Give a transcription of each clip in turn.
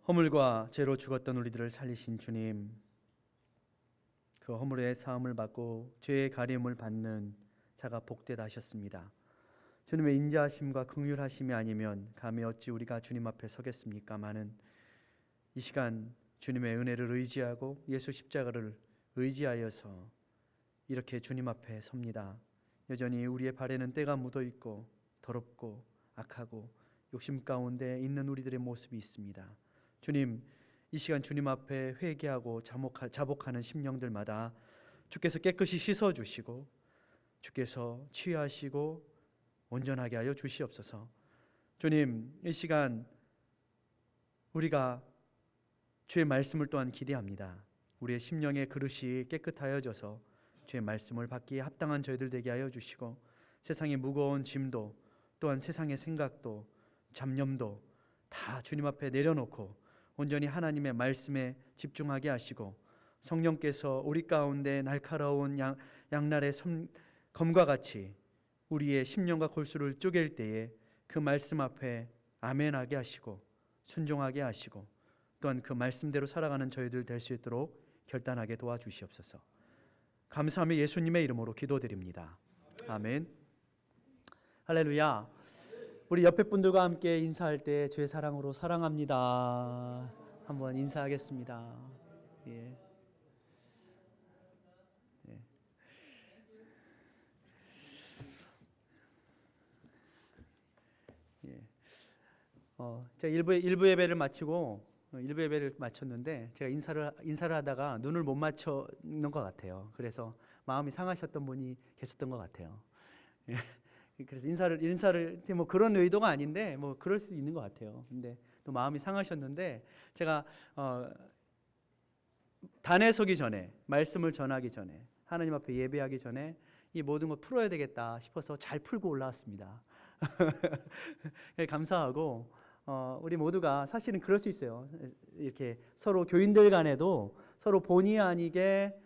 허물과 죄로 죽었던 우리들을 살리신 주님, 그 허물의 사함을 받고 죄의 가림을 받는 자가 복되다 하셨습니다. 주님의 인자하심과 긍휼하심이 아니면 감히 어찌 우리가 주님 앞에 서겠습니까마는 이 시간 주님의 은혜를 의지하고 예수 십자가를 의지하여서 이렇게 주님 앞에 섭니다. 여전히 우리의 발에는 때가 묻어 있고 더럽고 악하고 욕심 가운데 있는 우리들의 모습이 있습니다. 주님, 이 시간 주님 앞에 회개하고 자복하는 심령들마다 주께서 깨끗이 씻어주시고 주께서 치유하시고 온전하게 하여 주시옵소서. 주님, 이 시간 우리가 주의 말씀을 또한 기대합니다. 우리의 심령의 그릇이 깨끗하여져서 주의 말씀을 받기에 합당한 저희들 되게 하여 주시고 세상의 무거운 짐도 또한 세상의 생각도 잡념도 다 주님 앞에 내려놓고 온전히 하나님의 말씀에 집중하게 하시고 성령께서 우리 가운데 날카로운 양날의 검과 같이 우리의 심령과 골수를 쪼갤 때에 그 말씀 앞에 아멘하게 하시고 순종하게 하시고 또한 그 말씀대로 살아가는 저희들 될 수 있도록 결단하게 도와주시옵소서. 감사하며 예수님의 이름으로 기도드립니다. 아멘. 할렐루야. 우리 옆에 분들과 함께 인사할 때 주의 사랑으로 사랑합니다 한번 인사하겠습니다. 예. 예. 예. 제가 일부 예배를 마치고 일부 예배를 마쳤는데 제가 인사를 하다가 눈을 못 맞추는 것 같아요. 그래서 마음이 상하셨던 분이 계셨던 것 같아요. 예. 그래서 인사를 뭐 그런 의도가 아닌데 뭐 그럴 수 있는 것 같아요. 근데 또 마음이 상하셨는데 제가 단에 서기 전에 말씀을 전하기 전에 하나님 앞에 예배하기 전에 이 모든 걸 풀어야 되겠다 싶어서 잘 풀고 올라왔습니다. 감사하고 우리 모두가 사실은 그럴 수 있어요. 이렇게 서로 교인들 간에도 서로 본의 아니게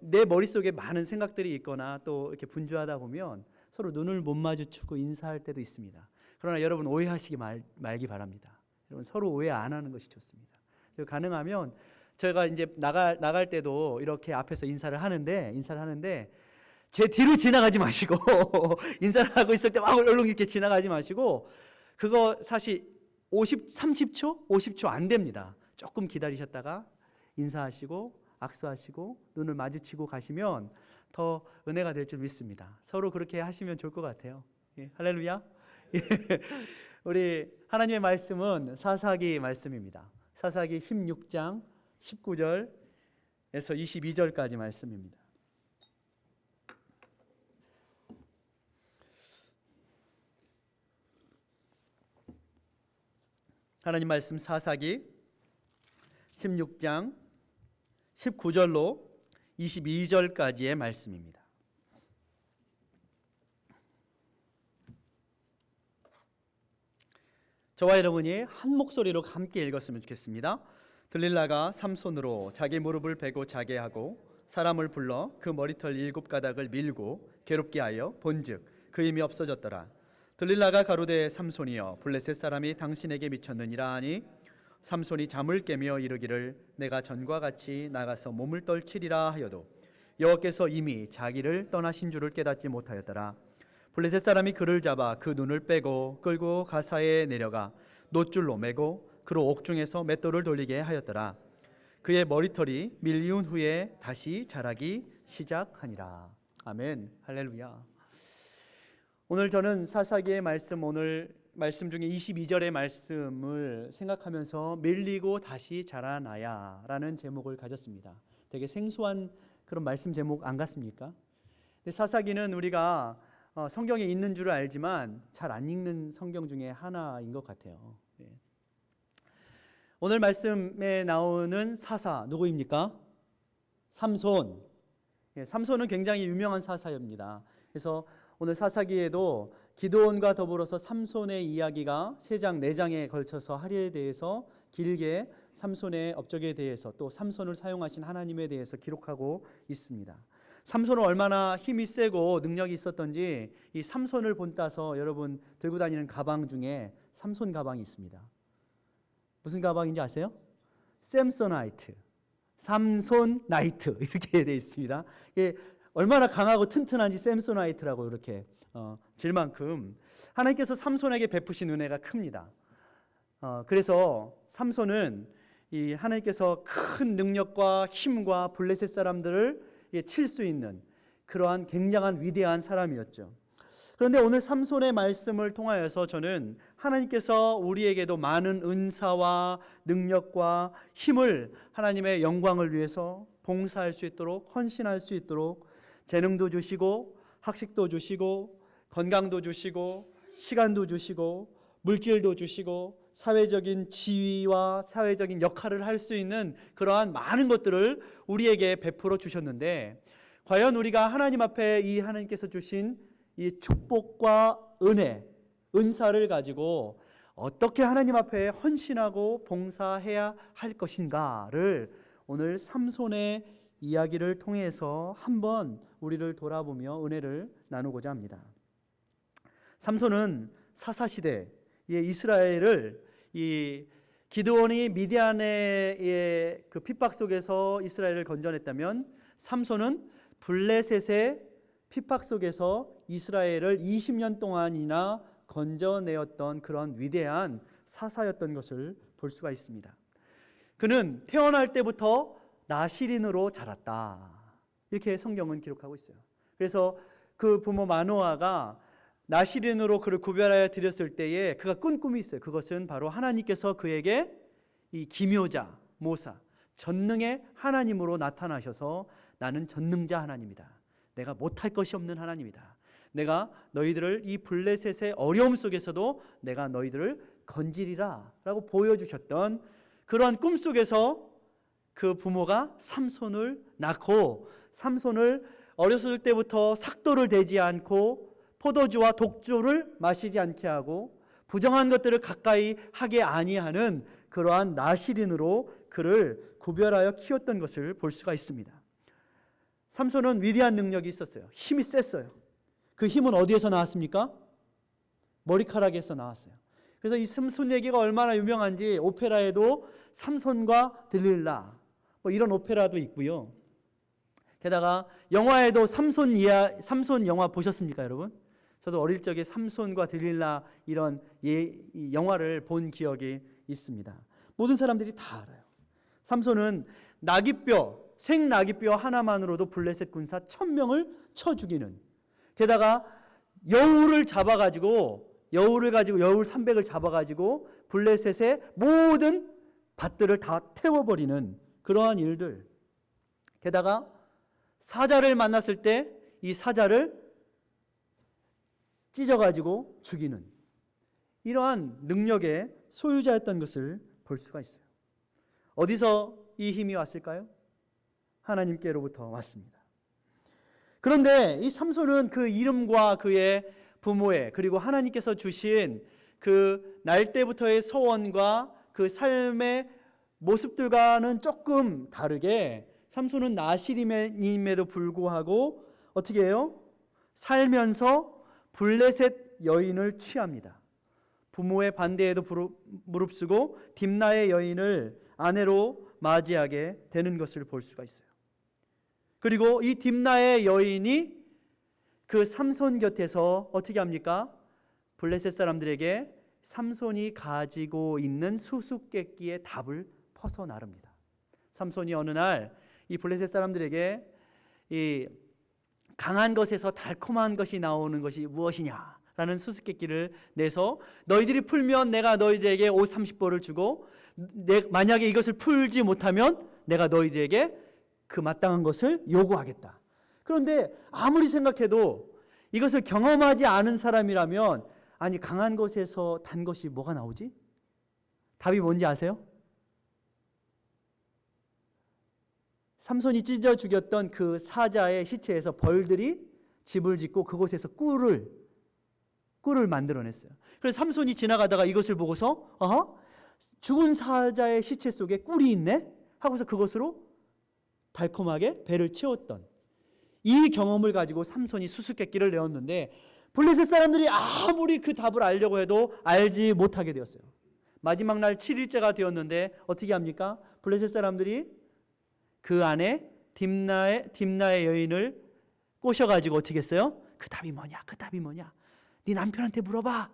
내 머릿속에 많은 생각들이 있거나 또 이렇게 분주하다 보면 서로 눈을 못 마주치고 인사할 때도 있습니다. 그러나 여러분 오해하시기 말기 바랍니다. 여러분 서로 오해 안 하는 것이 좋습니다. 그리고 가능하면 제가 이제 나갈 때도 이렇게 앞에서 인사를 하는데 제 뒤로 지나가지 마시고 인사를 하고 있을 때 막 얼른 이렇게 지나가지 마시고 그거 사실 30초 안 됩니다. 조금 기다리셨다가 인사하시고 악수하시고 눈을 마주치고 가시면 더 은혜가 될 줄 믿습니다. 서로 그렇게 하시면 좋을 것 같아요. 예, 할렐루야. 예. 우리 하나님의 말씀은 사사기 말씀입니다. 사사기 16장 19절에서 22절까지 말씀입니다. 하나님 말씀 사사기 16장 19절로 22절까지의 말씀입니다. 저와 여러분이 한 목소리로 함께 읽었으면 좋겠습니다. 들릴라가 삼손으로 자기 무릎을 베고 자게 하고 사람을 불러 그 머리털 7가닥을 밀고 괴롭게 하여 본즉 그 힘이 없어졌더라. 들릴라가 가로되 삼손이여 블레셋 사람이 당신에게 미쳤느니라 하니 삼손이 잠을 깨며 이르기를 내가 전과 같이 나가서 몸을 떨치리라 하여도 여호와께서 이미 자기를 떠나신 줄을 깨닫지 못하였더라. 블레셋 사람이 그를 잡아 그 눈을 빼고 끌고 가사에 내려가 놋줄로 매고 그로 옥중에서 맷돌을 돌리게 하였더라. 그의 머리털이 밀리운 후에 다시 자라기 시작하니라. 아멘. 할렐루야. 오늘 저는 사사기의 말씀 오늘 말씀 중에 22절의 말씀을 생각하면서 밀리고 다시 자라나야 라는 제목을 가졌습니다. 되게 생소한 그런 말씀 제목 안 같습니까? 근데 사사기는 우리가 성경에 있는 줄 알지만 잘 안 읽는 성경 중에 하나인 것 같아요. 오늘 말씀에 나오는 사사 누구입니까? 삼손. 삼손은 굉장히 유명한 사사입니다. 그래서 오늘 사사기에도 기드온과 더불어서 삼손의 이야기가 3장 4장에 걸쳐서 하루에 대해서 길게 삼손의 업적에 대해서 또 삼손을 사용하신 하나님에 대해서 기록하고 있습니다. 삼손은 얼마나 힘이 세고 능력이 있었던지 이 삼손을 본따서 여러분 들고 다니는 가방 중에 삼손 가방이 있습니다. 무슨 가방인지 아세요? 샘소나이트, 삼손나이트 이렇게 되어 있습니다. 이게 얼마나 강하고 튼튼한지 샘소나이트라고 이렇게 질 만큼 하나님께서 삼손에게 베푸신 은혜가 큽니다. 그래서 삼손은 이 하나님께서 큰 능력과 힘과 블레셋 사람들을 칠 수 있는 그러한 굉장한 위대한 사람이었죠. 그런데 오늘 삼손의 말씀을 통하여서 저는 하나님께서 우리에게도 많은 은사와 능력과 힘을 하나님의 영광을 위해서 봉사할 수 있도록, 헌신할 수 있도록 재능도 주시고 학식도 주시고 건강도 주시고 시간도 주시고 물질도 주시고 사회적인 지위와 사회적인 역할을 할 수 있는 그러한 많은 것들을 우리에게 베풀어 주셨는데, 과연 우리가 하나님 앞에 이 하나님께서 주신 이 축복과 은혜, 은사를 가지고 어떻게 하나님 앞에 헌신하고 봉사해야 할 것인가를 오늘 삼손의 이야기를 통해서 한번 우리를 돌아보며 은혜를 나누고자 합니다. 삼손은 사사시대에 이스라엘을 이 기드온이 미디안의 그 핍박 속에서 이스라엘을 건져냈다면, 삼손은 블레셋의 핍박 속에서 이스라엘을 20년 동안이나 건져내었던 그런 위대한 사사였던 것을 볼 수가 있습니다. 그는 태어날 때부터 나실인으로 자랐다, 이렇게 성경은 기록하고 있어요. 그래서 그 부모 마노아가 나실인으로 그를 구별하여 드렸을 때에 그가 꾼 꿈이 있어요. 그것은 바로 하나님께서 그에게 이 기묘자, 모사, 전능의 하나님으로 나타나셔서 나는 전능자 하나님이다, 내가 못할 것이 없는 하나님이다, 내가 너희들을 이 블레셋의 어려움 속에서도 내가 너희들을 건지리라 라고 보여주셨던 그러한 꿈속에서 그 부모가 삼손을 낳고, 삼손을 어렸을 때부터 삭도를 대지 않고 포도주와 독주를 마시지 않게 하고 부정한 것들을 가까이 하게 아니하는 그러한 나실인으로 그를 구별하여 키웠던 것을 볼 수가 있습니다. 삼손은 위대한 능력이 있었어요. 힘이 셌어요. 그 힘은 어디에서 나왔습니까? 머리카락에서 나왔어요. 그래서 이 삼손 얘기가 얼마나 유명한지 오페라에도 삼손과 들릴라 뭐 이런 오페라도 있고요. 게다가 영화에도 삼손 영화 보셨습니까, 여러분? 저도 어릴 적에 삼손과 들릴라 이런 이 영화를 본 기억이 있습니다. 모든 사람들이 다 알아요. 삼손은 생나귀뼈 하나만으로도 블레셋 군사 1000명을 쳐 죽이는, 게다가 여우를 가지고 여울 300을 잡아가지고 블레셋의 모든 밭들을 다 태워버리는 그러한 일들, 게다가 사자를 만났을 때 이 사자를 찢어가지고 죽이는 이러한 능력의 소유자였던 것을 볼 수가 있어요. 어디서 이 힘이 왔을까요? 하나님께로부터 왔습니다. 그런데 이 삼손은 그 이름과 그의 부모의 그리고 하나님께서 주신 그 날 때부터의 소원과 그 삶의 모습들과는 조금 다르게 삼손은 나실임에도 불구하고 어떻게 해요? 살면서 블레셋 여인을 취합니다. 부모의 반대에도 무릅쓰고 딥나의 여인을 아내로 맞이하게 되는 것을 볼 수가 있어요. 그리고 이 딥나의 여인이 그 삼손 곁에서 어떻게 합니까? 블레셋 사람들에게 삼손이 가지고 있는 수수께끼의 답을 퍼서 나릅니다. 삼손이 어느 날 이 블레셋 사람들에게 이 강한 것에서 달콤한 것이 나오는 것이 무엇이냐라는 수수께끼를 내서 너희들이 풀면 내가 너희들에게 옷 30벌을 주고 만약에 이것을 풀지 못하면 내가 너희들에게 그 마땅한 것을 요구하겠다. 그런데 아무리 생각해도 이것을 경험하지 않은 사람이라면 아니 강한 것에서 단 것이 뭐가 나오지? 답이 뭔지 아세요? 삼손이 찢어 죽였던 그 사자의 시체에서 벌들이 집을 짓고 그곳에서 꿀을 만들어냈어요. 그래서 삼손이 지나가다가 이것을 보고서 죽은 사자의 시체 속에 꿀이 있네? 하고서 그것으로 달콤하게 배를 채웠던 이 경험을 가지고 삼손이 수수께끼를 내었는데 블레셋 사람들이 아무리 그 답을 알려고 해도 알지 못하게 되었어요. 마지막 날 7일째가 되었는데 어떻게 합니까? 블레셋 사람들이 그 안에 딥나의 여인을 꼬셔가지고 어떻게 했어요? 그 답이 뭐냐? 그 답이 뭐냐? 네 남편한테 물어봐.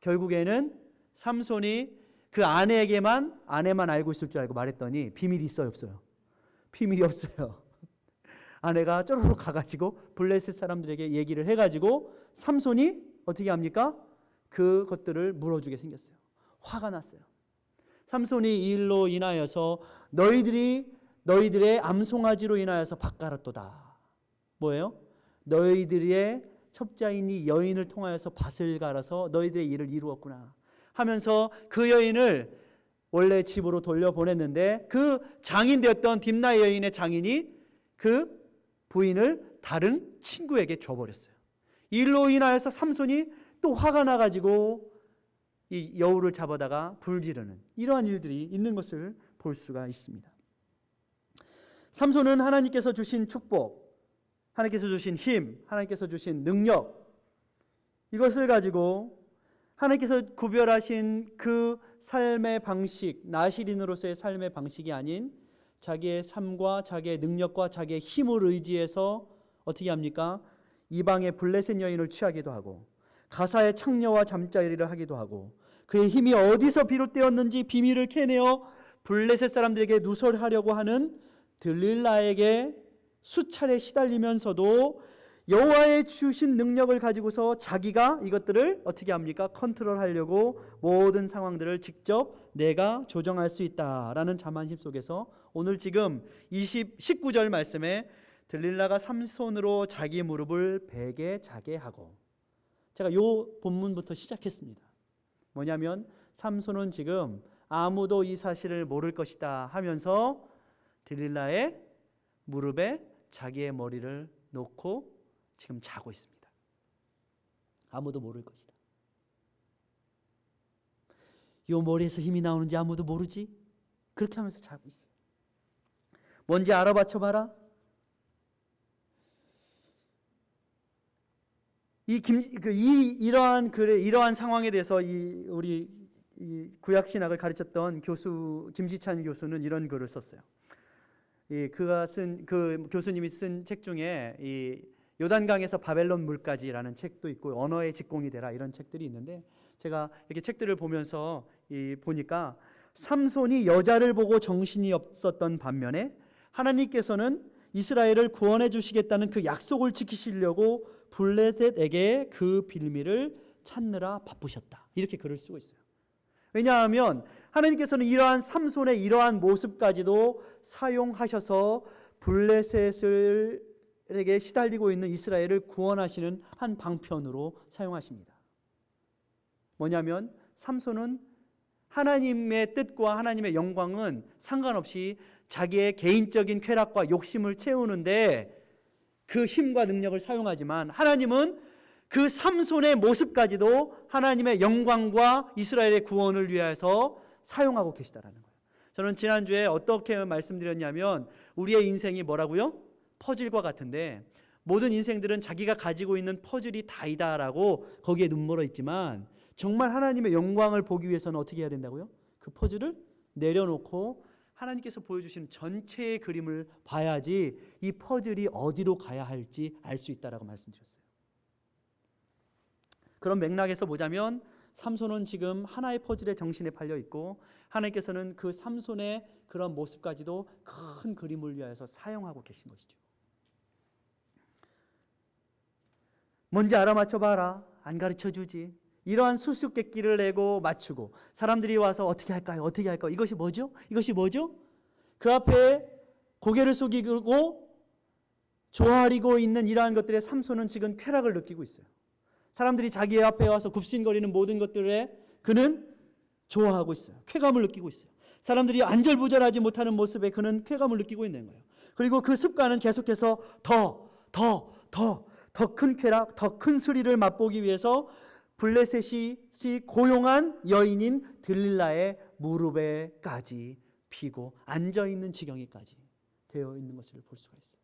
결국에는 삼손이 그 아내만 알고 있을 줄 알고 말했더니 비밀이 있어요, 없어요? 비밀이 없어요. 아내가 쪼르륵 가가지고 블레셋 사람들에게 얘기를 해가지고 삼손이 어떻게 합니까? 그것들을 물어주게 생겼어요. 화가 났어요. 삼손이 이 일로 인하여서 너희들의 암송아지로 인하여서 밭갈았도다. 뭐예요? 너희들의 첩자인 이 여인을 통하여서 밭을 갈아서 너희들의 일을 이루었구나 하면서 그 여인을 원래 집으로 돌려보냈는데 그 장인 되었던 딥나의 여인의 장인이 그 부인을 다른 친구에게 줘버렸어요. 이 일로 인하여서 삼손이 또 화가 나가지고 이 여우를 잡아다가 불지르는 이러한 일들이 있는 것을 볼 수가 있습니다. 삼손은 하나님께서 주신 축복, 하나님께서 주신 힘, 하나님께서 주신 능력, 이것을 가지고 하나님께서 구별하신 그 삶의 방식, 나시린으로서의 삶의 방식이 아닌 자기의 삶과 자기의 능력과 자기의 힘을 의지해서 어떻게 합니까? 이방의 블레셋 여인을 취하기도 하고 가사의 창녀와 잠자리를 하기도 하고 그의 힘이 어디서 비롯되었는지 비밀을 캐내어 블레셋 사람들에게 누설하려고 하는 들릴라에게 수차례 시달리면서도 여호와의 주신 능력을 가지고서 자기가 이것들을 어떻게 합니까? 컨트롤하려고 모든 상황들을 직접 내가 조정할 수 있다라는 자만심 속에서 오늘 지금 19절 말씀에 들릴라가 삼손으로 자기 무릎을 베게 자게 하고, 제가 이 본문부터 시작했습니다. 뭐냐면 삼손은 지금 아무도 이 사실을 모를 것이다 하면서 들릴라의 무릎에 자기의 머리를 놓고 지금 자고 있습니다. 아무도 모를 것이다. 이 머리에서 힘이 나오는지 아무도 모르지? 그렇게 하면서 자고 있어요. 뭔지 알아맞혀 봐라. 이러한 상황에 대해서 우리 구약 신학을 가르쳤던 김지찬 교수는 이런 글을 썼어요. 그 교수님이 쓴 책 중에 이 요단강에서 바벨론 물까지라는 책도 있고 언어의 직공이 되라 이런 책들이 있는데, 제가 이렇게 책들을 보면서 보니까 삼손이 여자를 보고 정신이 없었던 반면에 하나님께서는 이스라엘을 구원해 주시겠다는 그 약속을 지키시려고 블레셋에게 그 빌미를 찾느라 바쁘셨다. 이렇게 글을 쓰고 있어요. 왜냐하면 하나님께서는 이러한 삼손의 이러한 모습까지도 사용하셔서 블레셋에게 시달리고 있는 이스라엘을 구원하시는 한 방편으로 사용하십니다. 뭐냐면 삼손은 하나님의 뜻과 하나님의 영광은 상관없이 자기의 개인적인 쾌락과 욕심을 채우는데 그 힘과 능력을 사용하지만, 하나님은 그 삼손의 모습까지도 하나님의 영광과 이스라엘의 구원을 위해서 사용하고 계시다라는 거예요. 저는 지난주에 어떻게 말씀드렸냐면, 우리의 인생이 뭐라고요? 퍼즐과 같은데 모든 인생들은 자기가 가지고 있는 퍼즐이 다이다라고 거기에 눈멀어 있지만, 정말 하나님의 영광을 보기 위해서는 어떻게 해야 된다고요? 그 퍼즐을 내려놓고 하나님께서 보여주시는 전체의 그림을 봐야지 이 퍼즐이 어디로 가야 할지 알 수 있다라고 말씀드렸어요. 그런 맥락에서 보자면 삼손은 지금 하나의 퍼즐에 정신에 팔려 있고, 하나님께서는 그 삼손의 그런 모습까지도 큰 그림을 위하여서 사용하고 계신 것이죠. 뭔지 알아맞혀 봐라. 안 가르쳐주지. 이러한 수수께끼를 내고 맞추고 사람들이 와서 어떻게 할까요? 어떻게 할까요? 이것이 뭐죠? 이것이 뭐죠? 그 앞에 고개를 숙이고 조아리고 있는 이러한 것들에 삼손은 지금 쾌락을 느끼고 있어요. 사람들이 자기 앞에 와서 굽신거리는 모든 것들에 그는 좋아하고 있어요. 쾌감을 느끼고 있어요. 사람들이 안절부절하지 못하는 모습에 그는 쾌감을 느끼고 있는 거예요. 그리고 그 습관은 계속해서 더 큰 쾌락, 더 큰 스릴을 맛보기 위해서 블레셋이 고용한 여인인 들릴라의 무릎에까지 피고 앉아있는 지경에까지 되어 있는 것을 볼 수가 있어요.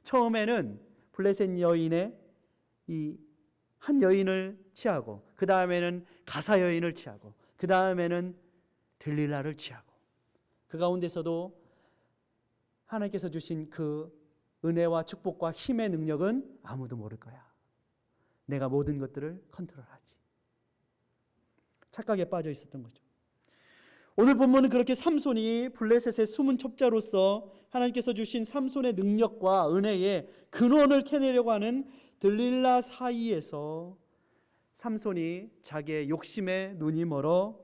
처음에는 블레셋 여인의 이 한 여인을 취하고, 그 다음에는 가사 여인을 취하고, 그 다음에는 들릴라를 취하고, 그 가운데서도 하나님께서 주신 그 은혜와 축복과 힘의 능력은 아무도 모를 거야. 내가 모든 것들을 컨트롤하지. 착각에 빠져 있었던 거죠. 오늘 본문은 그렇게 삼손이 블레셋의 숨은 첩자로서 하나님께서 주신 삼손의 능력과 은혜의 근원을 캐내려고 하는 들릴라 사이에서 삼손이 자기의 욕심에 눈이 멀어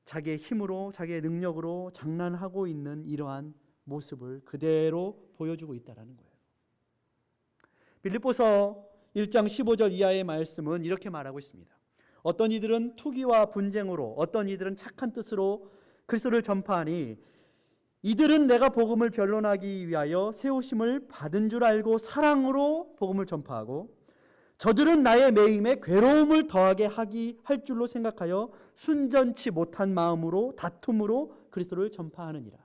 자기의 힘으로, 자기의 능력으로 장난하고 있는 이러한 모습을 그대로 보여주고 있다는 거예요. 빌립보서 1장 15절 이하의 말씀은 이렇게 말하고 있습니다. 어떤 이들은 투기와 분쟁으로, 어떤 이들은 착한 뜻으로 그리스도를 전파하니 이들은 내가 복음을 변론하기 위하여 세우심을 받은 줄 알고 사랑으로 복음을 전파하고, 저들은 나의 매임에 괴로움을 더하게 할 줄로 생각하여 순전치 못한 마음으로 다툼으로 그리스도를 전파하느니라.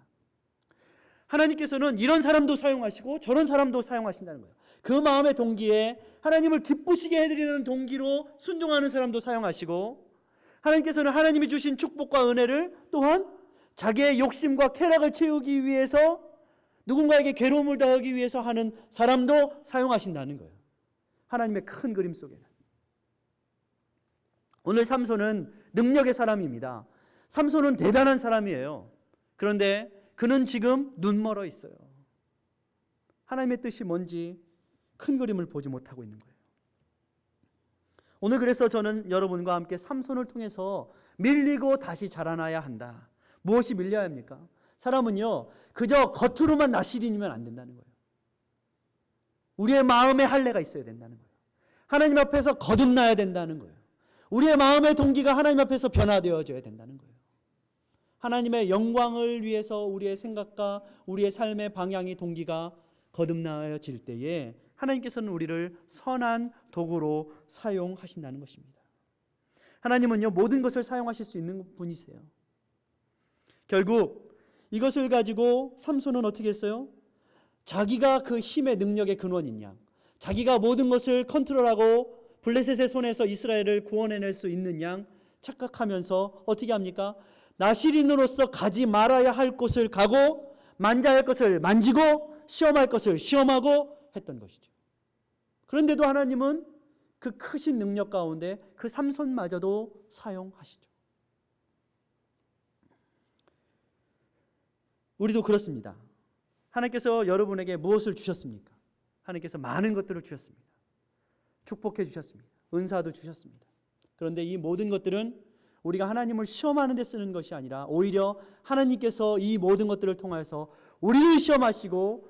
하나님께서는 이런 사람도 사용하시고 저런 사람도 사용하신다는 거예요. 그 마음의 동기에 하나님을 기쁘시게 해드리는 동기로 순종하는 사람도 사용하시고, 하나님께서는 하나님이 주신 축복과 은혜를 또한 자기의 욕심과 쾌락을 채우기 위해서, 누군가에게 괴로움을 더하기 위해서 하는 사람도 사용하신다는 거예요. 하나님의 큰 그림 속에는. 오늘 삼손은 능력의 사람입니다. 삼손은 대단한 사람이에요. 그런데 그는 지금 눈멀어 있어요. 하나님의 뜻이 뭔지 큰 그림을 보지 못하고 있는 거예요. 오늘 그래서 저는 여러분과 함께 삼손을 통해서 밀리고 다시 자라나야 한다. 무엇이 밀려야 합니까? 사람은요, 그저 겉으로만 나시린이면 안 된다는 거예요. 우리의 마음에 할례가 있어야 된다는 거예요. 하나님 앞에서 거듭나야 된다는 거예요. 우리의 마음의 동기가 하나님 앞에서 변화되어져야 된다는 거예요. 하나님의 영광을 위해서 우리의 생각과 우리의 삶의 방향이, 동기가 거듭나어질 때에 하나님께서는 우리를 선한 도구로 사용하신다는 것입니다. 하나님은요, 모든 것을 사용하실 수 있는 분이세요. 결국 이것을 가지고 삼손은 어떻게 했어요? 자기가 그 힘의 능력의 근원인 양, 자기가 모든 것을 컨트롤하고 블레셋의 손에서 이스라엘을 구원해낼 수 있는 양 착각하면서 어떻게 합니까? 나시린으로서 가지 말아야 할 곳을 가고, 만져야 할 것을 만지고, 시험할 것을 시험하고 했던 것이죠. 그런데도 하나님은 그 크신 능력 가운데 그 삼손마저도 사용하시죠. 우리도 그렇습니다. 하나님께서 여러분에게 무엇을 주셨습니까? 하나님께서 많은 것들을 주셨습니다. 축복해 주셨습니다. 은사도 주셨습니다. 그런데 이 모든 것들은 우리가 하나님을 시험하는 데 쓰는 것이 아니라 오히려 하나님께서 이 모든 것들을 통해서 우리를 시험하시고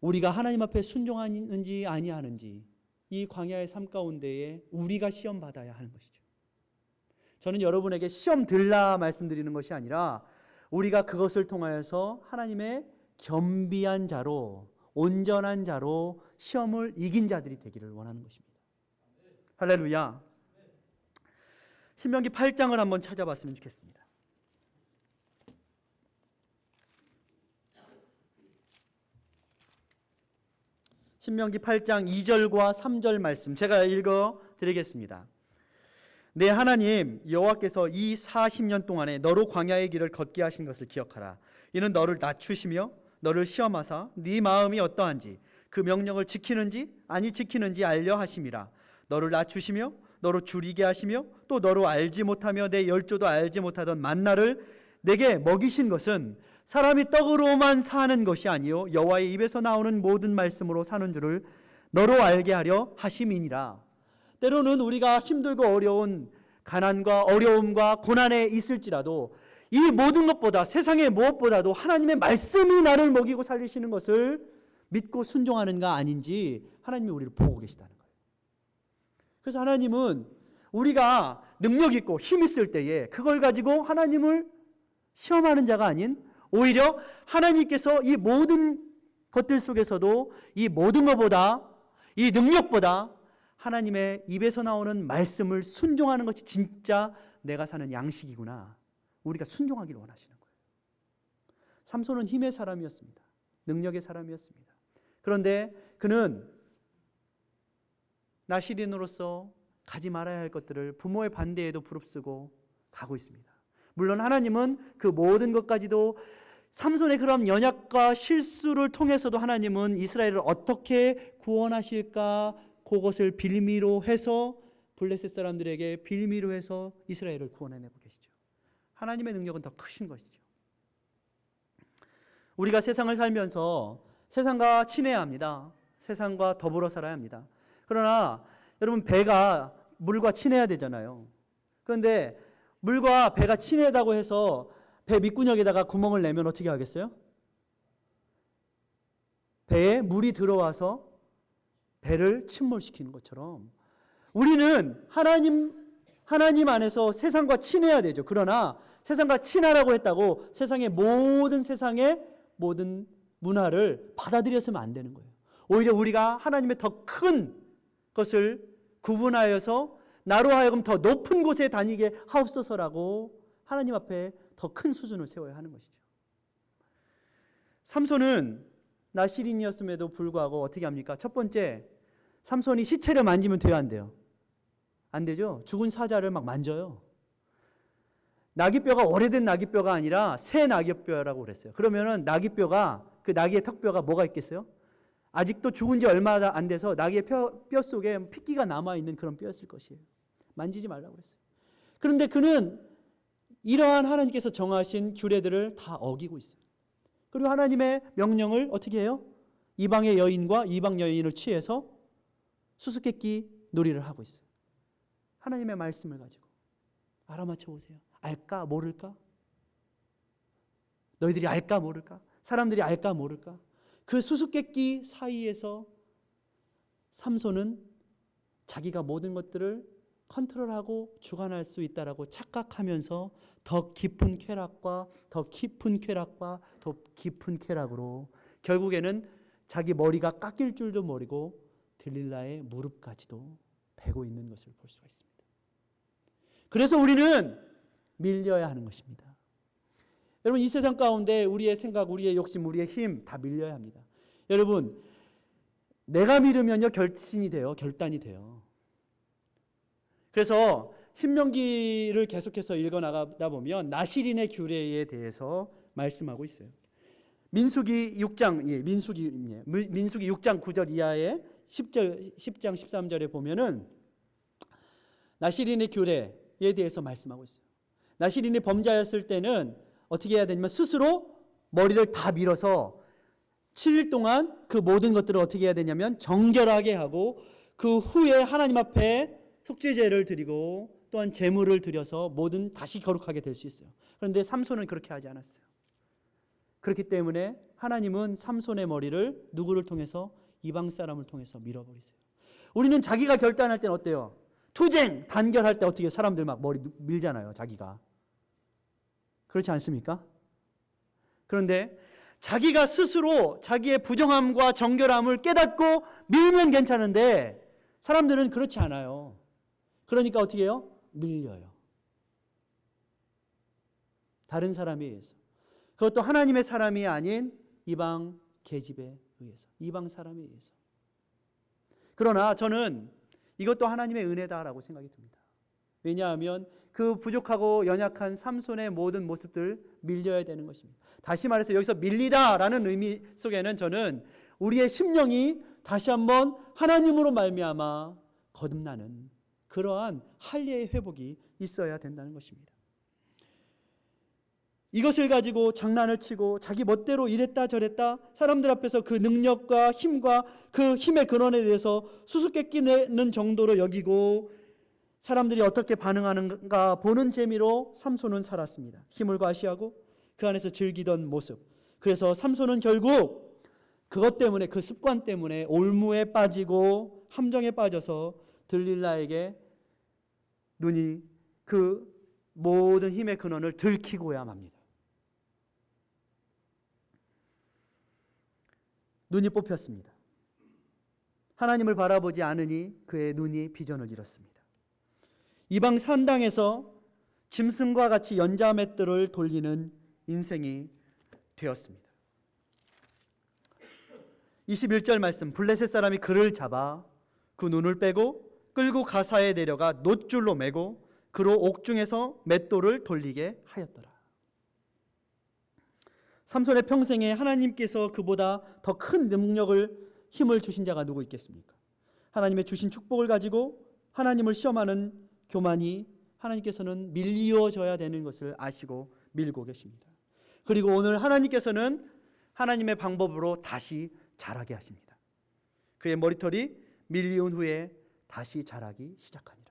우리가 하나님 앞에 순종하는지 아니하는지, 이 광야의 삶 가운데에 우리가 시험받아야 하는 것이죠. 저는 여러분에게 시험 들라 말씀드리는 것이 아니라 우리가 그것을 통하여서 하나님의 겸비한 자로, 온전한 자로 시험을 이긴 자들이 되기를 원하는 것입니다. 할렐루야. 신명기 8장을 한번 찾아봤으면 좋겠습니다. 신명기 8장 2절과 3절 말씀 제가 읽어 드리겠습니다. 내 하나님 여호와께서 이 40년 동안에 너로 광야의 길을 걷게 하신 것을 기억하라. 이는 너를 낮추시며 너를 시험하사 네 마음이 어떠한지 그 명령을 지키는지 아니 지키는지 알려 하심이라. 너를 낮추시며 너로 줄이게 하시며 또 너로 알지 못하며 내 열조도 알지 못하던 만나를 내게 먹이신 것은 사람이 떡으로만 사는 것이 아니요 여호와의 입에서 나오는 모든 말씀으로 사는 줄을 너로 알게 하려 하심이니라. 때로는 우리가 힘들고 어려운 가난과 어려움과 고난에 있을지라도 이 모든 것보다, 세상의 무엇보다도 하나님의 말씀이 나를 먹이고 살리시는 것을 믿고 순종하는가 아닌지 하나님이 우리를 보고 계시다는 거예요. 그래서 하나님은 우리가 능력 있고 힘 있을 때에 그걸 가지고 하나님을 시험하는 자가 아닌, 오히려 하나님께서 이 모든 것들 속에서도 이 모든 것보다, 이 능력보다 하나님의 입에서 나오는 말씀을 순종하는 것이 진짜 내가 사는 양식이구나, 우리가 순종하기를 원하시는 거예요. 삼손은 힘의 사람이었습니다. 능력의 사람이었습니다. 그런데 그는 나시린으로서 가지 말아야 할 것들을 부모의 반대에도 부릅쓰고 가고 있습니다. 물론 하나님은 그 모든 것까지도 삼손의 그런 연약과 실수를 통해서도 하나님은 이스라엘을 어떻게 구원하실까 그것을 빌미로 해서 블레셋 사람들에게 빌미로 해서 이스라엘을 구원해내고 계시죠. 하나님의 능력은 더 크신 것이죠. 우리가 세상을 살면서 세상과 친해야 합니다. 세상과 더불어 살아야 합니다. 그러나 여러분, 배가 물과 친해야 되잖아요. 그런데 물과 배가 친하다고 해서 배 밑구녕에다가 구멍을 내면 어떻게 하겠어요? 배에 물이 들어와서 배를 침몰시키는 것처럼 우리는 하나님 안에서 세상과 친해야 되죠. 그러나 세상과 친하라고 했다고 세상의 모든 문화를 받아들였으면 안 되는 거예요. 오히려 우리가 하나님의 더 큰 것을 구분하여서 나로 하여금 더 높은 곳에 다니게 하옵소서라고 하나님 앞에 더 큰 수준을 세워야 하는 것이죠. 삼손은 나실인이었음에도 불구하고 어떻게 합니까? 첫 번째, 삼손이 시체를 만지면 돼요, 안 돼요? 안 되죠. 죽은 사자를 막 만져요. 나귀뼈가 오래된 나귀뼈가 아니라 새 나귀뼈라고 그랬어요. 그러면은 나귀뼈가, 그 나귀의 턱뼈가 뭐가 있겠어요? 아직도 죽은 지 얼마 안 돼서 나귀의 뼈 속에 핏기가 남아있는 그런 뼈였을 것이에요. 만지지 말라고 그랬어요. 그런데 그는 이러한 하나님께서 정하신 규례들을 다 어기고 있어요. 그리고 하나님의 명령을 어떻게 해요? 이방의 여인과 이방 여인을 취해서 수수께끼 놀이를 하고 있어요. 하나님의 말씀을 가지고 알아맞혀 보세요. 알까 모를까? 너희들이 알까 모를까? 사람들이 알까 모를까? 그 수수께끼 사이에서 삼손은 자기가 모든 것들을 컨트롤하고 주관할 수 있다라고 착각하면서 더 깊은 쾌락과 더 깊은 쾌락과 더 깊은 쾌락으로 결국에는 자기 머리가 깎일 줄도 모르고 들릴라의 무릎까지도 베고 있는 것을 볼 수가 있습니다. 그래서 우리는 밀려야 하는 것입니다. 여러분, 이 세상 가운데 우리의 생각, 우리의 욕심, 우리의 힘 다 밀려야 합니다. 여러분, 내가 밀으면요 결단이 돼요. 그래서 신명기를 계속해서 읽어나가다 보면 나실인의 규례에 대해서 말씀하고 있어요. 민수기 6장 9절 이하에 10장 13절에 보면은 나실인의 규례에 대해서 말씀하고 있어요. 나실인이 범자였을 때는 어떻게 해야 되냐면 스스로 머리를 다 밀어서 7일 동안 그 모든 것들을 어떻게 해야 되냐면 정결하게 하고 그 후에 하나님 앞에 속죄제를 드리고 또한 제물을 드려서 모든 다시 거룩하게 될 수 있어요. 그런데 삼손은 그렇게 하지 않았어요. 그렇기 때문에 하나님은 삼손의 머리를 누구를 통해서? 이방 사람을 통해서 밀어버리세요. 우리는 자기가 결단할 때는 어때요? 투쟁, 단결할 때 어떻게 사람들 막 머리 밀잖아요, 자기가. 그렇지 않습니까? 그런데 자기가 스스로 자기의 부정함과 정결함을 깨닫고 밀면 괜찮은데 사람들은 그렇지 않아요. 그러니까 어떻게 해요? 밀려요. 다른 사람에 의해서. 그것도 하나님의 사람이 아닌 이방 계집에 의해서, 이방 사람에 의해서. 그러나 저는 이것도 하나님의 은혜다라고 생각이 듭니다. 왜냐하면 그 부족하고 연약한 삼손의 모든 모습들 밀려야 되는 것입니다. 다시 말해서 여기서 밀리다라는 의미 속에는 저는 우리의 심령이 다시 한번 하나님으로 말미암아 거듭나는 그러한 할례의 회복이 있어야 된다는 것입니다. 이것을 가지고 장난을 치고 자기 멋대로 이랬다 저랬다 사람들 앞에서 그 능력과 힘과 그 힘의 근원에 대해서 수수께끼 내는 정도로 여기고 사람들이 어떻게 반응하는가 보는 재미로 삼손은 살았습니다. 힘을 과시하고 그 안에서 즐기던 모습. 그래서 삼손은 결국 그것 때문에, 그 습관 때문에 올무에 빠지고 함정에 빠져서 들릴라에게 눈이 그 모든 힘의 근원을 들키고야 맙니다. 눈이 뽑혔습니다. 하나님을 바라보지 않으니 그의 눈이 비전을 잃었습니다. 이방 산당에서 짐승과 같이 연자맷돌을 돌리는 인생이 되었습니다. 21절 말씀, 블레셋 사람이 그를 잡아 그 눈을 빼고 끌고 가사에 내려가 놋줄로 매고 그로 옥중에서 맷돌을 돌리게 하였더라. 삼손의 평생에 하나님께서 그보다 더 큰 능력을, 힘을 주신 자가 누구 있겠습니까? 하나님의 주신 축복을 가지고 하나님을 시험하는 교만이 하나님께서는 밀려져야 되는 것을 아시고 밀고 계십니다. 그리고 오늘 하나님께서는 하나님의 방법으로 다시 자라게 하십니다. 그의 머리털이 밀리운 후에 다시 자라기 시작하니라.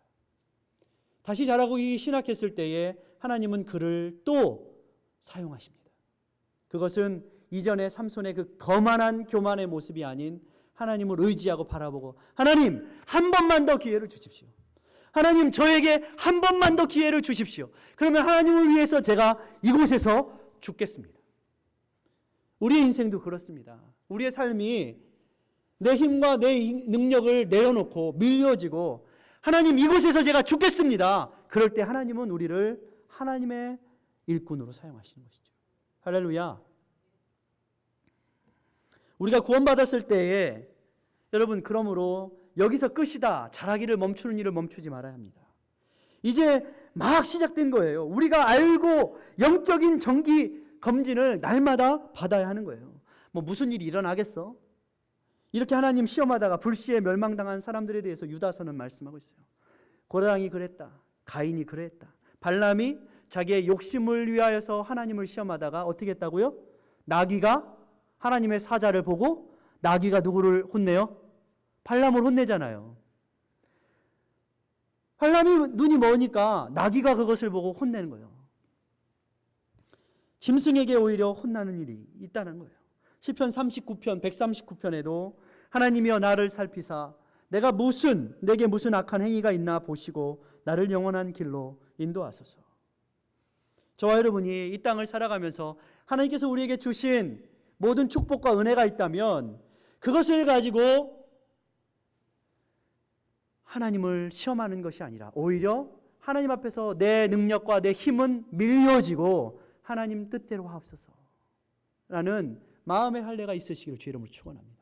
다시 자라기 시작했을 때에 하나님은 그를 또 사용하십니다. 그것은 이전의 삼손의 그 거만한 교만의 모습이 아닌 하나님을 의지하고 바라보고, 하나님 한 번만 더 기회를 주십시오. 하나님 저에게 한 번만 더 기회를 주십시오. 그러면 하나님을 위해서 제가 이곳에서 죽겠습니다. 우리의 인생도 그렇습니다. 우리의 삶이 내 힘과 내 능력을 내려놓고 밀려지고, 하나님 이곳에서 제가 죽겠습니다. 그럴 때 하나님은 우리를 하나님의 일꾼으로 사용하시는 것이죠. 할렐루야. 우리가 구원받았을 때에 여러분, 그러므로 여기서 끝이다, 자라기를 멈추는 일을 멈추지 말아야 합니다. 이제 막 시작된 거예요. 우리가 알고 영적인 정기 검진을 날마다 받아야 하는 거예요. 뭐 무슨 일이 일어나겠어? 이렇게 하나님 시험하다가 불시에 멸망당한 사람들에 대해서 유다서는 말씀하고 있어요. 고라당이 그랬다, 가인이 그랬다. 발람이 자기의 욕심을 위하여서 하나님을 시험하다가 어떻게 했다고요? 나귀가 하나님의 사자를 보고, 나귀가 누구를 혼내요? 발람을 혼내잖아요. 발람이 눈이 머니까 나귀가 그것을 보고 혼내는 거예요. 짐승에게 오히려 혼나는 일이 있다는 거예요. 시편 39편 139편에도 하나님이여 나를 살피사 내게 무슨 악한 행위가 있나 보시고 나를 영원한 길로 인도하소서. 저와 여러분이 이 땅을 살아가면서 하나님께서 우리에게 주신 모든 축복과 은혜가 있다면 그것을 가지고 하나님을 시험하는 것이 아니라 오히려 하나님 앞에서 내 능력과 내 힘은 밀려지고 하나님 뜻대로 하옵소서 라는 마음의 할례가 있으시기를 주의 이름으로 축원합니다.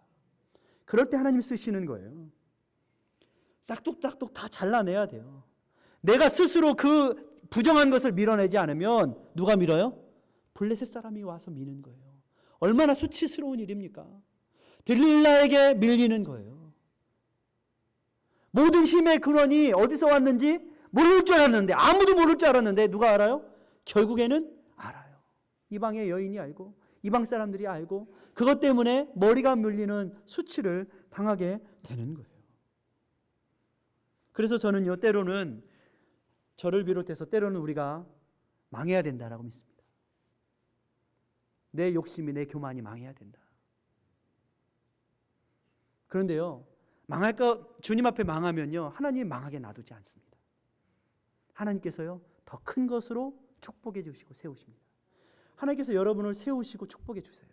그럴 때 하나님 쓰시는 거예요. 싹둑싹둑 다 잘라내야 돼요. 내가 스스로 그 부정한 것을 밀어내지 않으면 누가 밀어요? 블레셋 사람이 와서 미는 거예요. 얼마나 수치스러운 일입니까? 들릴라에게 밀리는 거예요. 모든 힘의 근원이 어디서 왔는지 모를 줄 알았는데, 아무도 모를 줄 알았는데 누가 알아요? 결국에는 알아요. 이방의 여인이 알고 이방 사람들이 알고 그것 때문에 머리가 물리는 수치를 당하게 되는 거예요. 그래서 저는요, 때로는 저를 비롯해서 때로는 우리가 망해야 된다라고 믿습니다. 내 욕심이, 내 교만이 망해야 된다. 그런데요, 주님 앞에 망하면요, 하나님이 망하게 놔두지 않습니다. 하나님께서요, 더 큰 것으로 축복해 주시고 세우십니다. 하나님께서 여러분을 세우시고 축복해 주세요.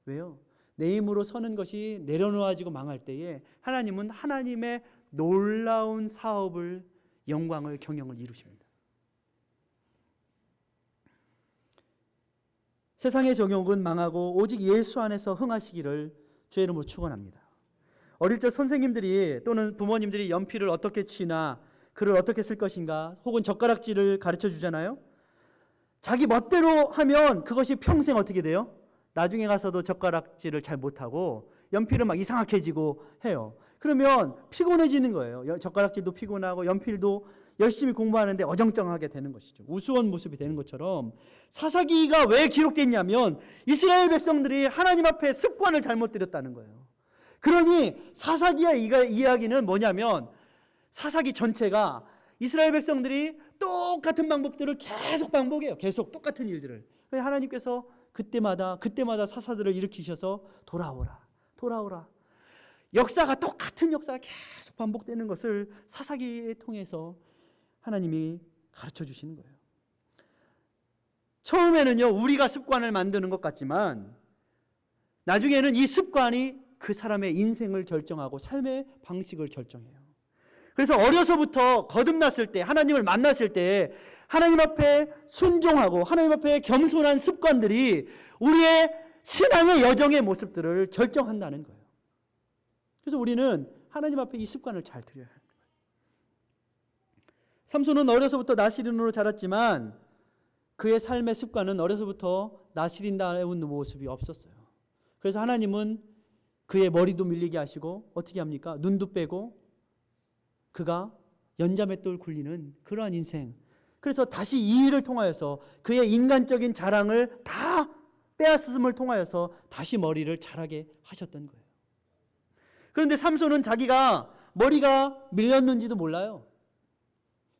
왜요? 내 힘으로 서는 것이 내려놓아지고 망할 때에 하나님은 하나님의 놀라운 사업을, 영광을, 경영을 이루십니다. 세상의 정욕은 망하고 오직 예수 안에서 흥하시기를 주의 이름으로 축원합니다. 어릴 적 선생님들이 또는 부모님들이 연필을 어떻게 치나 글을 어떻게 쓸 것인가 혹은 젓가락질을 가르쳐 주잖아요. 자기 멋대로 하면 그것이 평생 어떻게 돼요? 나중에 가서도 젓가락질을 잘 못하고 연필을 막 이상하게 지고 해요. 그러면 피곤해지는 거예요. 젓가락질도 피곤하고 연필도 열심히 공부하는데 어정쩡하게 되는 것이죠. 우스운 모습이 되는 것처럼 사사기가 왜 기록됐냐면 이스라엘 백성들이 하나님 앞에 습관을 잘못 들였다는 거예요. 그러니 사사기의 이야기는 뭐냐면 사사기 전체가 이스라엘 백성들이 똑같은 방법들을 계속 반복해요. 계속 똑같은 일들을. 하나님께서 그때마다 사사들을 일으키셔서 돌아오라. 역사가 똑같은 역사가 계속 반복되는 것을 사사기에 통해서 하나님이 가르쳐 주시는 거예요. 처음에는요, 우리가 습관을 만드는 것 같지만 나중에는 이 습관이 그 사람의 인생을 결정하고 삶의 방식을 결정해요. 그래서 어려서부터 거듭났을 때, 하나님을 만났을 때 하나님 앞에 순종하고 하나님 앞에 겸손한 습관들이 우리의 신앙의 여정의 모습들을 결정한다는 거예요. 그래서 우리는 하나님 앞에 이 습관을 잘 들여야 합니다. 삼손은 어려서부터 나시린으로 자랐지만 그의 삶의 습관은 어려서부터 나시린다운 모습이 없었어요. 그래서 하나님은 그의 머리도 밀리게 하시고 어떻게 합니까? 눈도 빼고 그가 연자맷돌 굴리는 그러한 인생. 그래서 다시 이 일을 통하여서 그의 인간적인 자랑을 다 빼앗음을 통하여서 다시 머리를 자라게 하셨던 거예요. 그런데 삼손은 자기가 머리가 밀렸는지도 몰라요.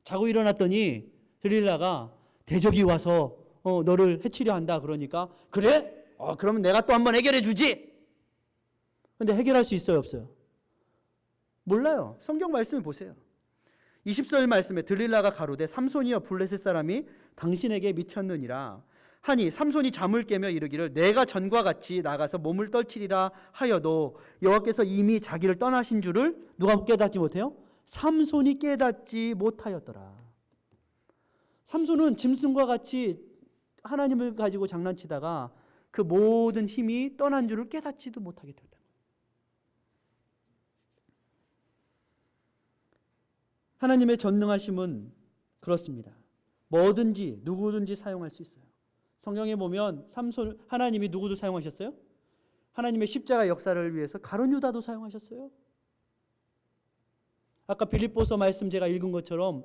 자고 일어났더니 들릴라가 대적이 와서 너를 해치려 한다 그러니까 그래? 그러면 내가 또 한번 해결해 주지. 근데 해결할 수 있어요, 없어요? 몰라요. 성경 말씀을 보세요. 20절 말씀에 들릴라가 가로되 삼손이여 블레셋 사람이 당신에게 미쳤느니라 하니 삼손이 잠을 깨며 이르기를 내가 전과 같이 나가서 몸을 떨치리라 하여도 여호와께서 이미 자기를 떠나신 줄을 누가 깨닫지 못해요? 삼손이 깨닫지 못하였더라. 삼손은 짐승과 같이 하나님을 가지고 장난치다가 그 모든 힘이 떠난 줄을 깨닫지도 못하게 됐다. 하나님의 전능하심은 그렇습니다. 뭐든지 누구든지 사용할 수 있어요. 성경에 보면 삼손 하나님이 누구도 사용하셨어요? 하나님의 십자가 역사를 위해서 가룟 유다도 사용하셨어요. 아까 빌립보서 말씀 제가 읽은 것처럼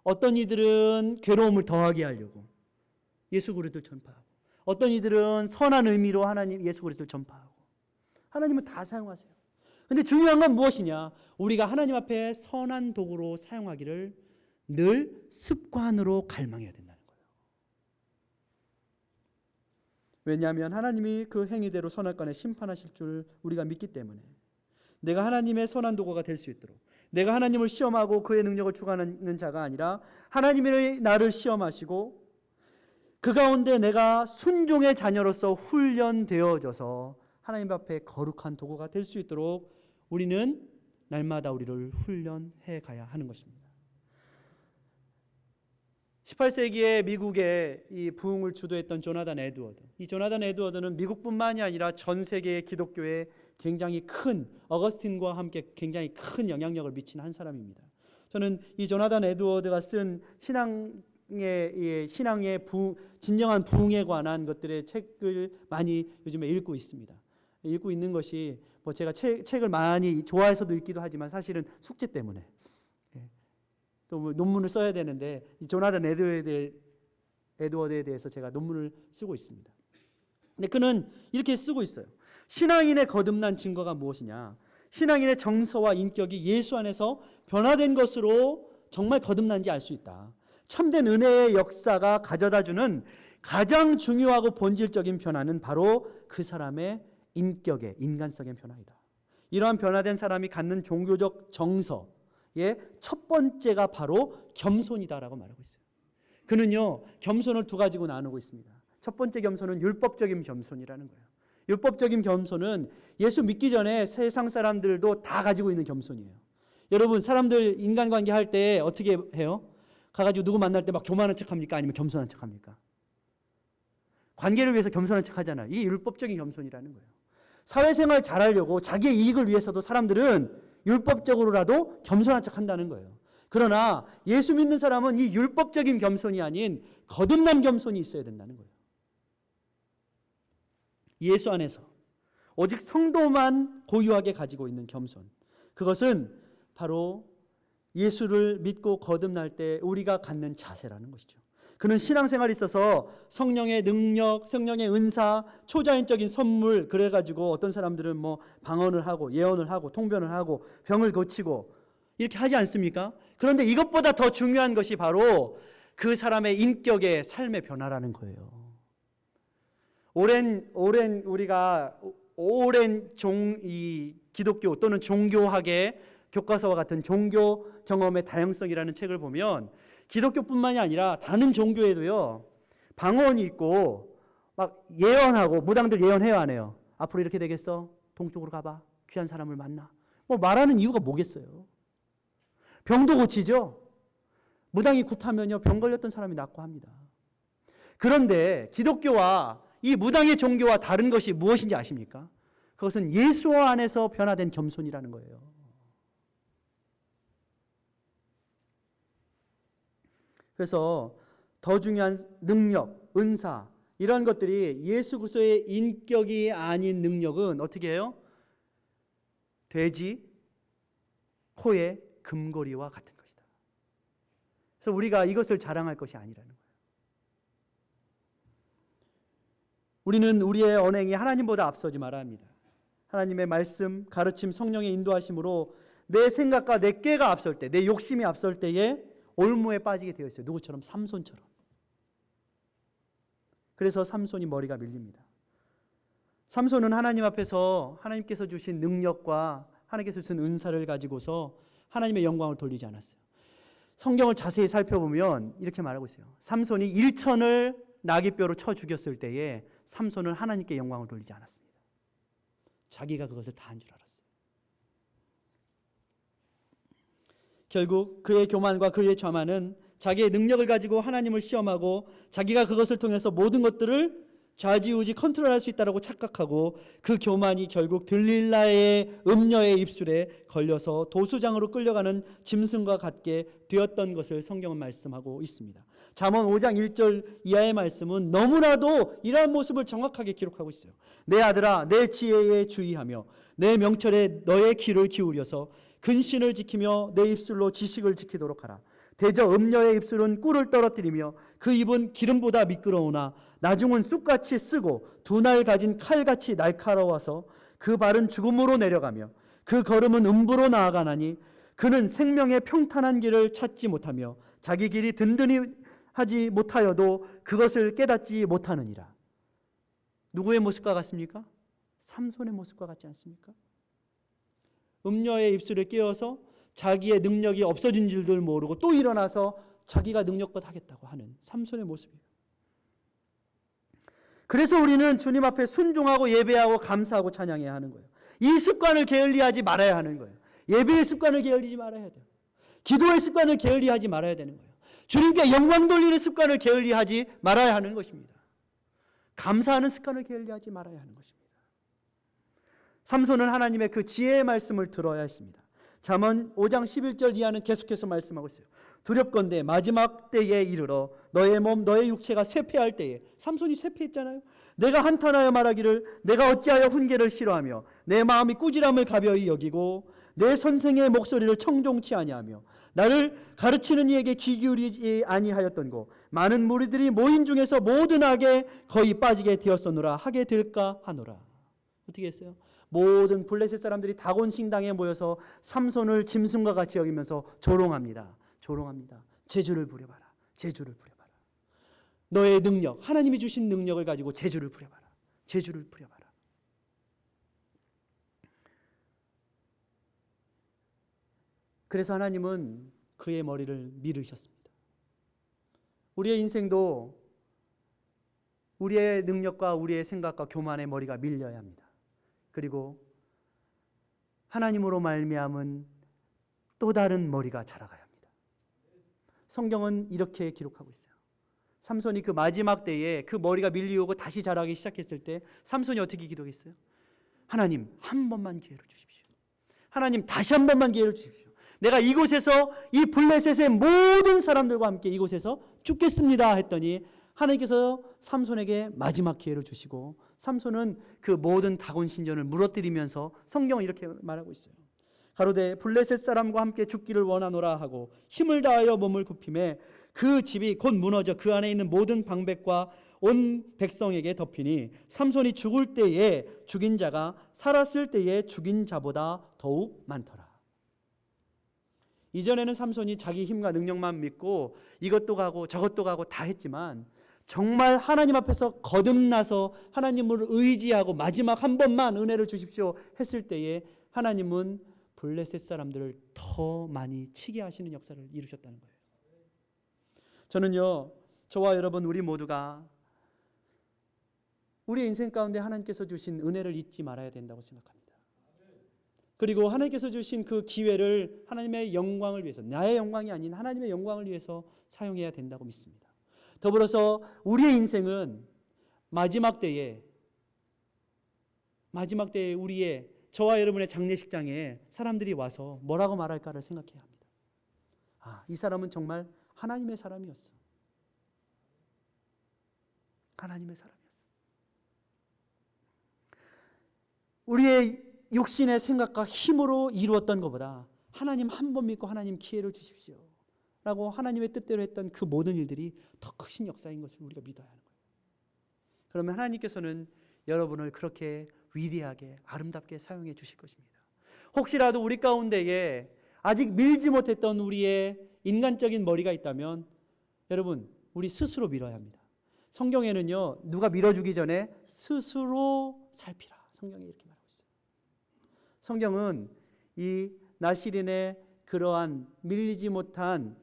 어떤 이들은 괴로움을 더하게 하려고 예수 그리스도를 전파하고 어떤 이들은 선한 의미로 하나님 예수 그리스도를 전파하고 하나님은 다 사용하세요. 근데 중요한 건 무엇이냐? 우리가 하나님 앞에 선한 도구로 사용하기를 늘 습관으로 갈망해야 된다는 거예요. 왜냐하면 하나님이 그 행위대로 선악간에 심판하실 줄 우리가 믿기 때문에 내가 하나님의 선한 도구가 될 수 있도록 내가 하나님을 시험하고 그의 능력을 주관하는 자가 아니라 하나님이 나를 시험하시고 그 가운데 내가 순종의 자녀로서 훈련되어져서 하나님 앞에 거룩한 도구가 될 수 있도록 우리는 날마다 우리를 훈련해 가야 하는 것입니다. 18세기에 미국의 이 부흥을 주도했던 조나단 에드워드. 이 조나단 에드워드는 미국뿐만이 아니라 전 세계의 기독교에 굉장히 큰 어거스틴과 함께 굉장히 큰 영향력을 미친 한 사람입니다. 저는 이 조나단 에드워드가 쓴 신앙의 진정한 부흥에 관한 것들의 책을 많이 요즘에 읽고 있습니다. 읽고 있는 것이 뭐 제가 책을 많이 좋아해서도 읽기도 하지만 사실은 숙제 때문에 또 뭐 논문을 써야 되는데 이 조나단 에드워드에 대해서 제가 논문을 쓰고 있습니다. 근데 그는 이렇게 쓰고 있어요. 신앙인의 거듭난 증거가 무엇이냐? 신앙인의 정서와 인격이 예수 안에서 변화된 것으로 정말 거듭난지 알 수 있다. 참된 은혜의 역사가 가져다주는 가장 중요하고 본질적인 변화는 바로 그 사람의 인격의 인간성의 변화이다. 이러한 변화된 사람이 갖는 종교적 정서의 첫 번째가 바로 겸손이다라고 말하고 있어요. 그는요 겸손을 두 가지로 나누고 있습니다. 첫 번째 겸손은 율법적인 겸손이라는 거예요. 율법적인 겸손은 예수 믿기 전에 세상 사람들도 다 가지고 있는 겸손이에요. 여러분 사람들 인간관계 할 때 어떻게 해요? 가가지고 누구 만날 때 막 교만한 척합니까? 아니면 겸손한 척합니까? 관계를 위해서 겸손한 척하잖아요. 이게 율법적인 겸손이라는 거예요. 사회생활 잘하려고 자기의 이익을 위해서도 사람들은 율법적으로라도 겸손한 척한다는 거예요. 그러나 예수 믿는 사람은 이 율법적인 겸손이 아닌 거듭난 겸손이 있어야 된다는 거예요. 예수 안에서 오직 성도만 고유하게 가지고 있는 겸손. 그것은 바로 예수를 믿고 거듭날 때 우리가 갖는 자세라는 것이죠. 그는 신앙생활에 있어서 성령의 능력, 성령의 은사, 초자연적인 선물 그래가지고 어떤 사람들은 뭐 방언을 하고 예언을 하고 통변을 하고 병을 고치고 이렇게 하지 않습니까? 그런데 이것보다 더 중요한 것이 바로 그 사람의 인격의 삶의 변화라는 거예요. 우리가 오랜 이 기독교 또는 종교학의 교과서와 같은 종교 경험의 다양성이라는 책을 보면 기독교뿐만이 아니라 다른 종교에도요 방언이 있고 막 예언하고 무당들 예언해요 안 해요? 앞으로 이렇게 되겠어? 동쪽으로 가봐. 귀한 사람을 만나. 뭐 말하는 이유가 뭐겠어요? 병도 고치죠. 무당이 굿하면요 병 걸렸던 사람이 낫고 합니다. 그런데 기독교와 이 무당의 종교와 다른 것이 무엇인지 아십니까? 그것은 예수 안에서 변화된 겸손이라는 거예요. 그래서 더 중요한 능력, 은사 이런 것들이 예수 그리스도의 인격이 아닌 능력은 어떻게 해요? 돼지 코의 금고리와 같은 것이다. 그래서 우리가 이것을 자랑할 것이 아니라는 거예요. 우리는 우리의 언행이 하나님보다 앞서지 말아야 합니다. 하나님의 말씀, 가르침, 성령의 인도하심으로 내 생각과 내 꾀가 앞설 때, 내 욕심이 앞설 때에 올무에 빠지게 되어 있어요. 누구처럼? 삼손처럼. 그래서 삼손이 머리가 밀립니다. 삼손은 하나님 앞에서 하나님께서 주신 능력과 하나님께서 주신 은사를 가지고서 하나님의 영광을 돌리지 않았어요. 성경을 자세히 살펴보면 이렇게 말하고 있어요. 삼손이 일천을 나귀뼈로 쳐 죽였을 때에 삼손은 하나님께 영광을 돌리지 않았습니다. 자기가 그것을 다 한 줄 알았어요. 결국 그의 교만과 그의 좌만은 자기의 능력을 가지고 하나님을 시험하고 자기가 그것을 통해서 모든 것들을 좌지우지 컨트롤할 수 있다고 착각하고 그 교만이 결국 들릴라의 음녀의 입술에 걸려서 도수장으로 끌려가는 짐승과 같게 되었던 것을 성경은 말씀하고 있습니다. 잠언 5장 1절 이하의 말씀은 너무나도 이러한 모습을 정확하게 기록하고 있어요. 내 아들아 내 지혜에 주의하며 내 명철에 너의 귀를 기울여서 근신을 지키며 내 입술로 지식을 지키도록 하라. 대저 음녀의 입술은 꿀을 떨어뜨리며 그 입은 기름보다 미끄러우나 나중은 쑥같이 쓰고 두 날 가진 칼같이 날카로워서 그 발은 죽음으로 내려가며 그 걸음은 음부로 나아가나니 그는 생명의 평탄한 길을 찾지 못하며 자기 길이 든든히 하지 못하여도 그것을 깨닫지 못하느니라. 누구의 모습과 같습니까? 삼손의 모습과 같지 않습니까? 음녀의 입술에 끼어서 자기의 능력이 없어진 줄도 모르고 또 일어나서 자기가 능력껏 하겠다고 하는 삼손의 모습이에요. 그래서 우리는 주님 앞에 순종하고 예배하고 감사하고 찬양해야 하는 거예요. 이 습관을 게을리하지 말아야 하는 거예요. 예배의 습관을 게을리지 말아야 돼요. 기도의 습관을 게을리하지 말아야 되는 거예요. 주님께 영광 돌리는 습관을 게을리하지 말아야 하는 것입니다. 감사하는 습관을 게을리하지 말아야 하는 것입니다. 삼손은 하나님의 그 지혜의 말씀을 들어야 했습니다. 잠언 5장 11절 이하는 계속해서 말씀하고 있어요. 두렵건대 마지막 때에 이르러 너의 몸 너의 육체가 쇠폐할 때에, 삼손이 쇠폐했잖아요. 내가 한탄하여 말하기를 내가 어찌하여 훈계를 싫어하며 내 마음이 꾸지람을 가벼이 여기고 내 선생의 목소리를 청종치 아니하며 나를 가르치는 이에게 귀 기울이지 아니하였던고 많은 무리들이 모인 중에서 모든 악에 거의 빠지게 되었었노라 하게 될까 하노라. 어떻게 했어요? 모든 블레셋 사람들이 다곤 식당에 모여서 삼손을 짐승과 같이 여기면서 조롱합니다. 조롱합니다. 제주를 부려봐라. 제주를 부려봐라. 너의 능력, 하나님이 주신 능력을 가지고 제주를 부려봐라. 제주를 부려봐라. 그래서 하나님은 그의 머리를 밀으셨습니다. 우리의 인생도 우리의 능력과 우리의 생각과 교만의 머리가 밀려야 합니다. 그리고 하나님으로 말미암은 또 다른 머리가 자라가야 합니다. 성경은 이렇게 기록하고 있어요. 삼손이 그 마지막 때에 그 머리가 밀리우고 다시 자라기 시작했을 때 삼손이 어떻게 기도했어요? 하나님 한 번만 기회를 주십시오. 하나님 다시 한 번만 기회를 주십시오. 내가 이곳에서 이 블레셋의 모든 사람들과 함께 이곳에서 죽겠습니다 했더니 하나님께서 삼손에게 마지막 기회를 주시고 삼손은 그 모든 다곤 신전을 무너뜨리면서 성경은 이렇게 말하고 있어요. 가로되 블레셋 사람과 함께 죽기를 원하노라 하고 힘을 다하여 몸을 굽히매 그 집이 곧 무너져 그 안에 있는 모든 방백과 온 백성에게 덮이니 삼손이 죽을 때에 죽인 자가 살았을 때에 죽인 자보다 더욱 많더라. 이전에는 삼손이 자기 힘과 능력만 믿고 이것도 가고 저것도 가고 다 했지만 정말 하나님 앞에서 거듭나서 하나님을 의지하고 마지막 한 번만 은혜를 주십시오 했을 때에 하나님은 블레셋 사람들을 더 많이 치게 하시는 역사를 이루셨다는 거예요. 저는요, 저와 여러분 우리 모두가 우리의 인생 가운데 하나님께서 주신 은혜를 잊지 말아야 된다고 생각합니다. 그리고 하나님께서 주신 그 기회를 하나님의 영광을 위해서, 나의 영광이 아닌 하나님의 영광을 위해서 사용해야 된다고 믿습니다. 더불어서 우리의 인생은 마지막 때에 우리의 저와 여러분의 장례식장에 사람들이 와서 뭐라고 말할까를 생각해야 합니다. 이 사람은 정말 하나님의 사람이었어. 하나님의 사람이었어. 우리의 육신의 생각과 힘으로 이루었던 것보다 하나님 한 번 믿고 하나님 기회를 주십시오 라고 하나님의 뜻대로 했던 그 모든 일들이 더 크신 역사인 것을 우리가 믿어야 하는 거예요. 그러면 하나님께서는 여러분을 그렇게 위대하게 아름답게 사용해 주실 것입니다. 혹시라도 우리 가운데에 아직 밀지 못했던 우리의 인간적인 머리가 있다면 여러분 우리 스스로 밀어야 합니다. 성경에는요 누가 밀어주기 전에 스스로 살피라 성경에 이렇게 말하고 있어요. 성경은 이 나시린의 그러한 밀리지 못한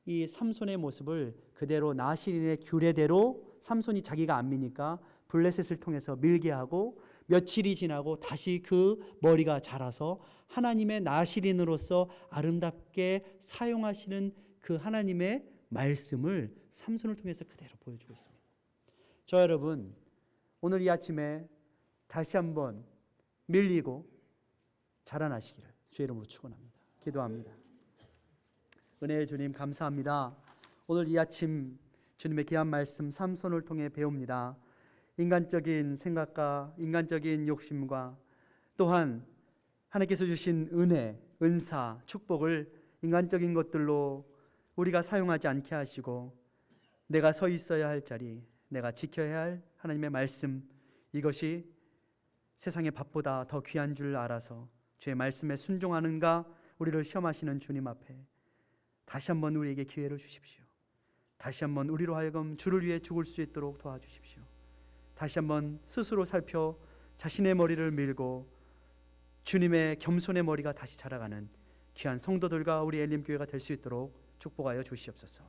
이 삼손의 모습을 그대로 나시린의 규례대로 삼손이 자기가 안 미니까 블레셋을 통해서 밀게 하고 며칠이 지나고 다시 그 머리가 자라서 하나님의 나시린으로서 아름답게 사용하시는 그 하나님의 말씀을 삼손을 통해서 그대로 보여주고 있습니다. 저 여러분 오늘 이 아침에 다시 한번 밀리고 자라나시기를 주의 이름으로 축원합니다. 기도합니다. 은혜의 주님 감사합니다. 오늘 이 아침 주님의 귀한 말씀 삼손을 통해 배웁니다. 인간적인 생각과 인간적인 욕심과 또한 하나님께서 주신 은혜, 은사, 축복을 인간적인 것들로 우리가 사용하지 않게 하시고 내가 서 있어야 할 자리, 내가 지켜야 할 하나님의 말씀, 이것이 세상의 밥보다 더 귀한 줄 알아서 주의 말씀에 순종하는가 우리를 시험하시는 주님 앞에 다시 한번 우리에게 기회를 주십시오. 다시 한번 우리로 하여금 주를 위해 죽을 수 있도록 도와주십시오. 다시 한번 스스로 살펴 자신의 머리를 밀고 주님의 겸손의 머리가 다시 자라가는 귀한 성도들과 우리 엘림교회가 될 수 있도록 축복하여 주시옵소서.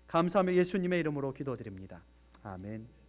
감사하며 예수님의 이름으로 기도드립니다. 아멘.